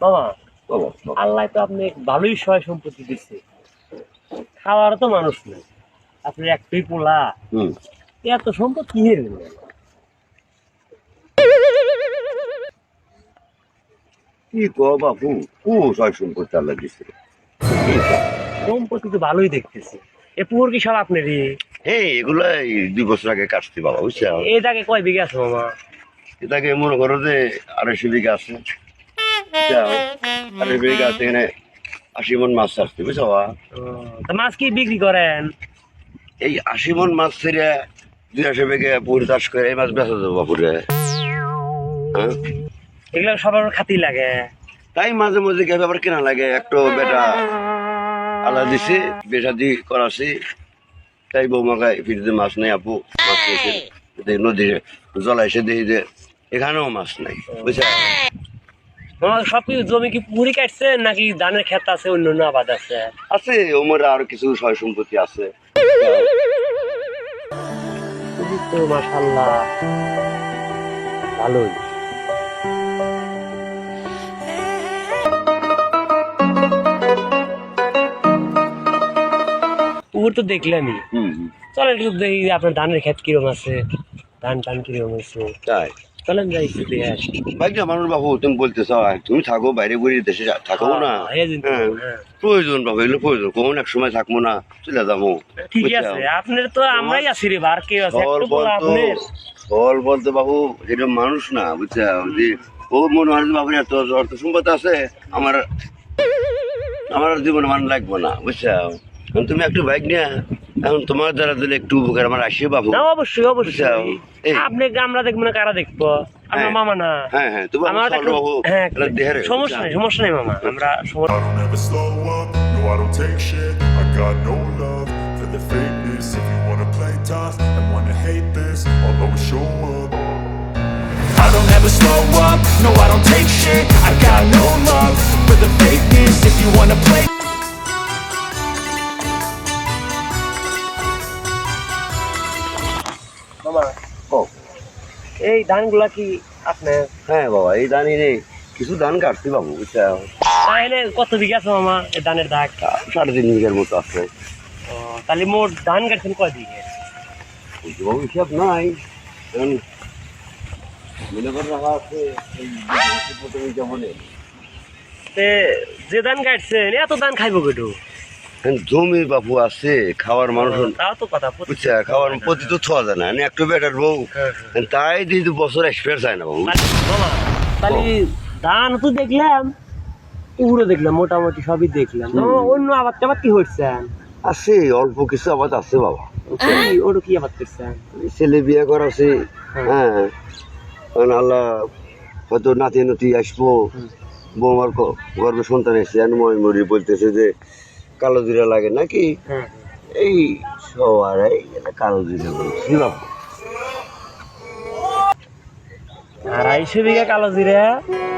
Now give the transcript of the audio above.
বাবা আল্লাহ তো আপনি ভালোই সহায় সম্পত্তি দিচ্ছে, খাওয়ার তো মানুষ নেই, আপনার একটাই পোলা, এত সম্পদ কি কি কো বাপু, ও সয় সম্পত্তি আল্লাহ দিছে। সম্পত্তি তো ভালোই দেখতেছি। এ পুকুর কি সব আপনারই? হ্যাঁ, এগুলা 2 বছর আগে কাটছি বাবা, বুঝছো? এটাকে কয় বিঘা আছে মামা? এটাকে মনে করো যে 250 বিঘা আছে। 250 বিঘা আছে, এখানে 80 মন মাছ আসছে, বুঝছো? তা মাছ কি বিক্রি করেন? এই 80 মন মাছ ছেড়ে 200 বিঘা পুকুর চাষ করে এই মাছ বেচা যাবো বাপুরে। হ্যাঁ, এগুলো সবার খাতি লাগে, তাই মাঝে মাঝে গ্যাপ আবার কেনা লাগে। একটা বেটা আল্লাহ দিছে, বেটা দি করাছি, তাই বৌমাকায় ফিরতে মাছ নেই আপু, মাছ নিয়েছে নদী জলাইছে, দেখি যে এখানেও মাছ নাই, বুঝছো? মামা সব কিছু জমি কি পুকুরি কাটছেন নাকি ধানের ক্ষেত আছে, অন্য অন্য আবাদ আছে? আছে ওমর আরো কিছু সয় সম্পত্তি আছে। তো মাশাআল্লাহ ভালোই। পুকুর তো দেখলামই, চলেন একটু দেখি আপনার ধানের ক্ষেত কিরকম আছে, ধান টান কিরকম আছে। তাই চলেন যাই একটু দেখে আসি। বাইকটা মানুষ বাবু, তুমি বলতেছ তুমি থাকো বাইরে বেরিয়ে দেশে থাকো না, প্রয়োজন বাবু, এগুলো প্রয়োজন। কোন এক সময় থাকবো না, চলে যাবো। ঠিক আছে, আপনার তো আমরাই আছি রে, আর কেউ আছে? ফল বলতে বাবু, যেটা মানুষ না, বুঝছো? যে ও মনে হয় বাবুর এত অর্থ সম্পদ আছে, আমার জীবনে মান লাগবে না, বুঝছো? তুমি একটু বাইক নিয়ে এখন তোমার দ্বারা দিলে একটু উপকার আমার আসিও বাবু। অবশ্যই অবশ্যই, আপনি আমরা দেখবো না, কারা দেখবো? আপনার মামা না? হ্যাঁ হ্যাঁ, সমস্যা নেই, সমস্যা নেই মামা, আমরা I don't ever slow up, no I don't take shit. I got no love for the fakeness. If you wanna play মামা, এই ধানগুলা কি আপনার? হ্যাঁ বাবা, এই ধান এনে কিছু ধান কাটছি বাবু, বুঝছো? তাহলে কত বিঘা আছে মামা এই ধানের দাগ? 3.5 বিঘার মতো আছে। তাহলে মোট ধান কাটছেন কয় বিঘে? বাবু হিসাব নাই, এখন মনে করে রাখা আছে যে ধান কাটছেন, এত ধান খাইবো কেটু? জমি বাবু আছে, খাওয়ার মানুষ, তাও তো কথা, বুঝছো? খাওয়ার প্রতি তো ছোঁয়া যায় না, একটু বেটার বউ, তাই দিয়ে বছর এক্সপিরিয়েন্স হয় না বাবু। মামা তাহলে ধান তো দেখলাম, পুরো দেখলাম, মোটামুটি সবই দেখলাম, অন্য আবাদ টাবাদ কি করছেন? আছে অল্প কিছু আবাদ আছে বাবা। ওটা কি আবাদ করছেন? ছেলে বিয়ে করাছে, হ্যাঁ, আল্লাহ হয়তো নাতি নাতি আসবো, বৌমার গর্বে সন্তান এসছে, মরি বলতেছে যে কালো জিরা লাগে নাকি, এই সবার কালো জিরা বলছি বাবু। 250 বিঘা কালো জিরা?